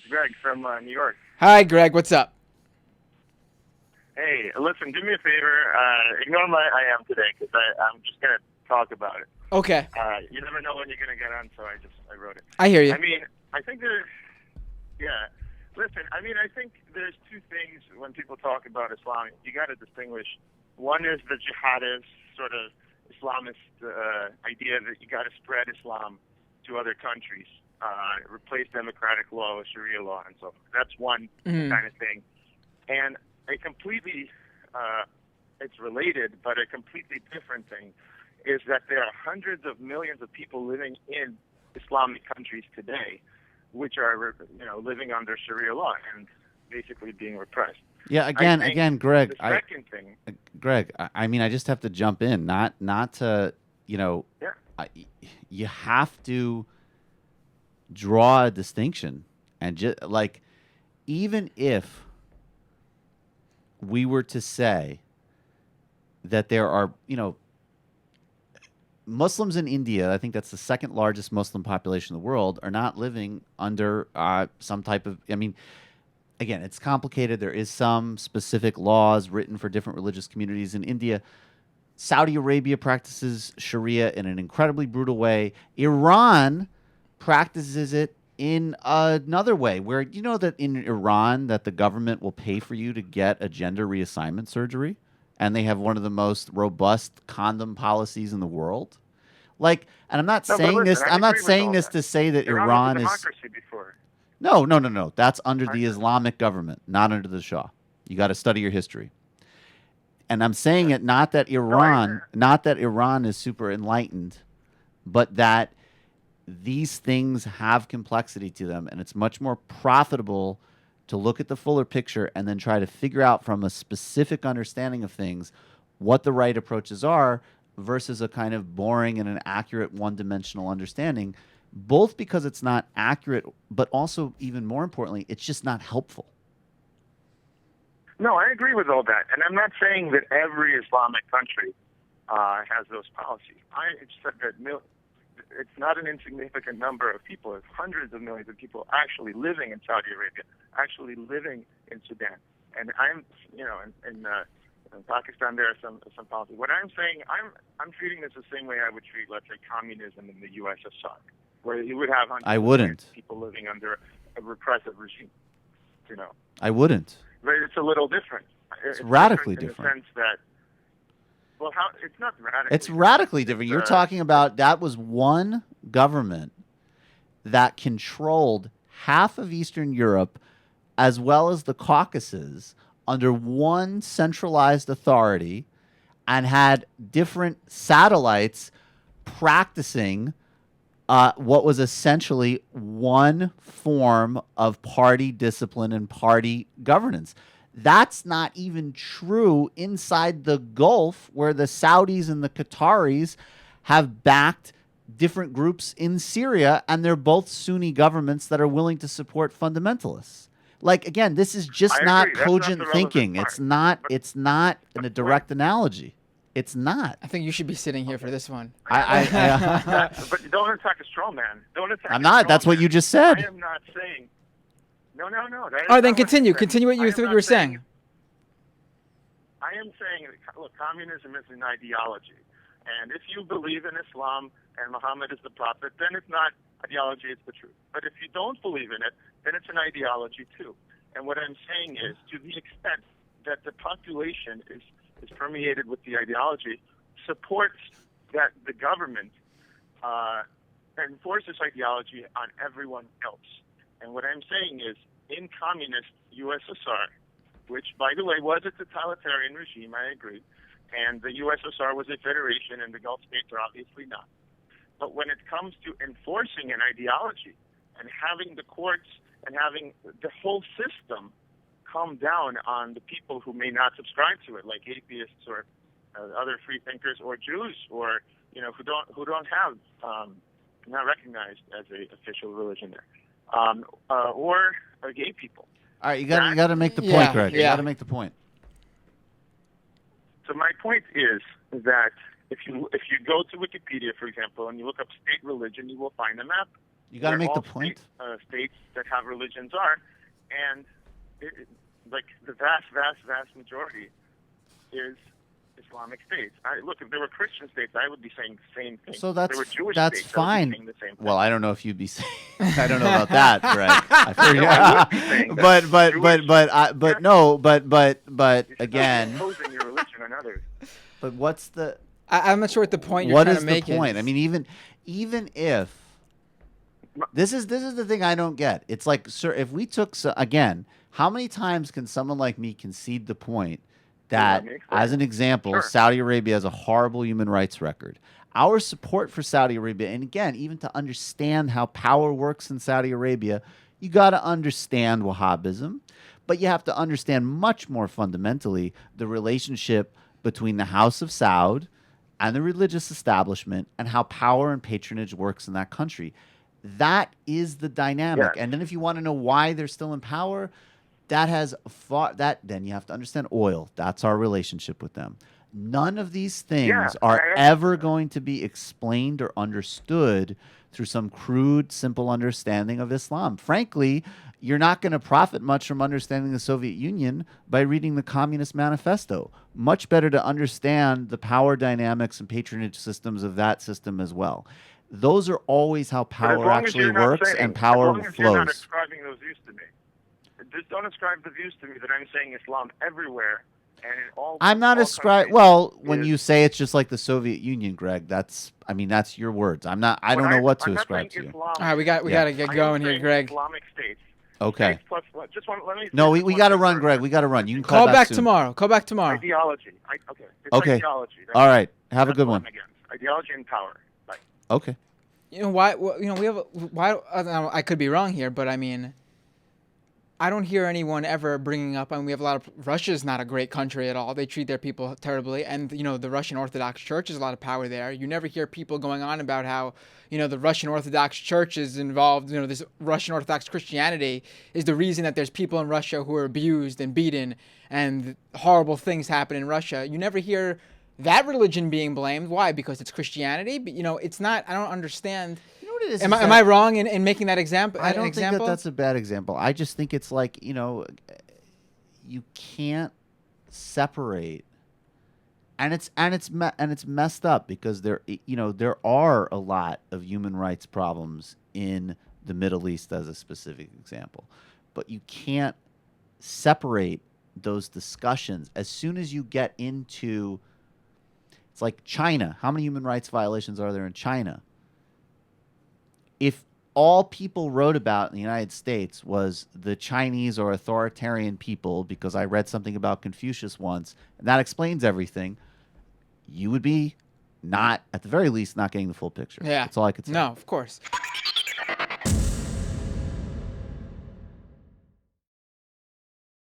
Greg from New York. Hi, Greg. What's up? Hey, listen, do me a favor. Ignore my I am today because I'm just going to talk about it. Okay. You never know when you're going to get on, so I wrote it. I hear you. I mean, I think there's, yeah. Listen, I mean, I think there's two things when people talk about Islam. You got to distinguish. One is the jihadist sort of Islamist idea that you got to spread Islam to other countries, replace democratic law with Sharia law, and so forth. That's one kind of thing. And a completely, it's related, but a completely different thing is that there are hundreds of millions of people living in Islamic countries today, which are, living under Sharia law and basically being repressed. Yeah, again, Greg. The second thing, Greg, I mean, I just have to jump in, not to, you have to draw a distinction, and just like, even if we were to say that there are, Muslims in India, I think that's the second largest Muslim population in the world, are not living under some type of, I mean, again, it's complicated. There is some specific laws written for different religious communities in India. Saudi Arabia practices Sharia in an incredibly brutal way. Iran practices it in another way, where you know that in Iran that the government will pay for you to get a gender reassignment surgery, and they have one of the most robust condom policies in the world. Like, and I'm not saying this. I'm not saying this to say that Iran was a is. democracy before. No. That's under the Islamic government, not under the Shah. You got to study your history. And I'm saying it not that Iran is super enlightened, but that these things have complexity to them, and it's much more profitable to look at the fuller picture and then try to figure out from a specific understanding of things what the right approaches are versus a kind of boring and an accurate one-dimensional understanding, both because it's not accurate, but also, even more importantly, it's just not helpful. No, I agree with all that. And I'm not saying that every Islamic country has those policies. I said that it's not an insignificant number of people. It's hundreds of millions of people actually living in Saudi Arabia, actually living in Sudan. And I'm, in Pakistan there are some policies. What I'm saying, I'm treating this the same way I would treat, let's say, communism in the USSR, where you would have hundreds of millions of people living under a repressive regime. I wouldn't. But it's a little different. It's radically different. In the sense that, well, it's not radically. It's radically different. You're talking about that was one government that controlled half of Eastern Europe as well as the Caucasus under one centralized authority and had different satellites practicing what was essentially one form of party discipline and party governance. That's not even true inside the Gulf, where the Saudis and the Qataris have backed different groups in Syria, and they're both Sunni governments that are willing to support fundamentalists. Like, again, this is just not cogent thinking. It's not in a direct analogy. It's not. I think you should be sitting here for this one. But don't attack a straw man. Don't attack. I'm not. That's what you just said. I am not saying. No. Oh, then continue. Continue what you were saying. I am saying, look, communism is an ideology. And if you believe in Islam and Muhammad is the prophet, then it's not ideology, it's the truth. But if you don't believe in it, then it's an ideology too. And what I'm saying is, to the extent that the population is permeated with the ideology, supports that the government enforces ideology on everyone else. And what I'm saying is, in communist USSR, which, by the way, was a totalitarian regime, I agree, and the USSR was a federation and the Gulf states are obviously not. But when it comes to enforcing an ideology and having the courts and having the whole system come down on the people who may not subscribe to it, like atheists or other free thinkers or Jews, or who don't have not recognized as a official religion there, or gay people. All right, you got to make the point, Greg. You got to make the point. So my point is that if you go to Wikipedia, for example, and you look up state religion, you will find a map You got to where make the all point. States that have religions are, and like the vast majority is Islamic states. Look, if there were Christian states, I would be saying the same thing. So if there were Jewish that's states, fine. I would be saying the same thing. Well, I don't know if you'd be saying. I don't know about that, Greg. I I would be saying that. but You should not be again, imposing your religion on others. but what's the I'm not sure what the point you're what trying is to the make point? is. I mean, even if this is the thing I don't get. It's like, sir, if we took again, how many times can someone like me concede the point that, as an example, Sure. Saudi Arabia has a horrible human rights record? Our support for Saudi Arabia, and again, even to understand how power works in Saudi Arabia, you got to understand Wahhabism, but you have to understand much more fundamentally the relationship between the House of Saud and the religious establishment and how power and patronage works in that country. That is the dynamic. Yeah. And then if you want to know why they're still in power, then you have to understand oil. That's our relationship with them. None of these things are ever going to be explained or understood through some crude, simple understanding of Islam. Frankly, you're not going to profit much from understanding the Soviet Union by reading the Communist Manifesto. Much better to understand the power dynamics and patronage systems of that system as well. Those are always how power actually works and power as long as you're not flows. ascribing those views to me. Just don't ascribe the views to me that I'm saying Islam everywhere and in all. I'm not all ascribing. countries Well, when is- you say it's just like the Soviet Union, Greg, that's your words. I'm not. I don't know what to I'm not ascribe saying to you. Islam. All right, we got to get I am going here, saying Greg. Islamic states. Okay. States plus, let me. No, say we this got to one run, thing Greg. first. We got to run. You can call Call back soon. tomorrow. Call back tomorrow. Ideology. Okay. It's Okay. ideology. All right. Have a That's good what one. I'm against. Ideology and power. Bye. Okay. You know why? You know we have. Why? I could be wrong here, but I mean, I don't hear anyone ever bringing up. I mean, we have a lot of. Russia's not a great country at all. They treat their people terribly, and you know the Russian Orthodox Church has a lot of power there. You never hear people going on about how the Russian Orthodox Church is involved. This Russian Orthodox Christianity is the reason that there's people in Russia who are abused and beaten, and horrible things happen in Russia. You never hear that religion being blamed. Why? Because it's Christianity. But it's not. I don't understand. You know what it is? Am I wrong in making that example? I don't think that's a bad example. I just think it's like, you can't separate, and it's messed up because there are a lot of human rights problems in the Middle East as a specific example, but you can't separate those discussions. As soon as you get into, it's like China. How many human rights violations are there in China? If all people wrote about in the United States was the Chinese or authoritarian people, because I read something about Confucius once, and that explains everything, you would be at the very least, not getting the full picture. Yeah. That's all I could say. No, of course.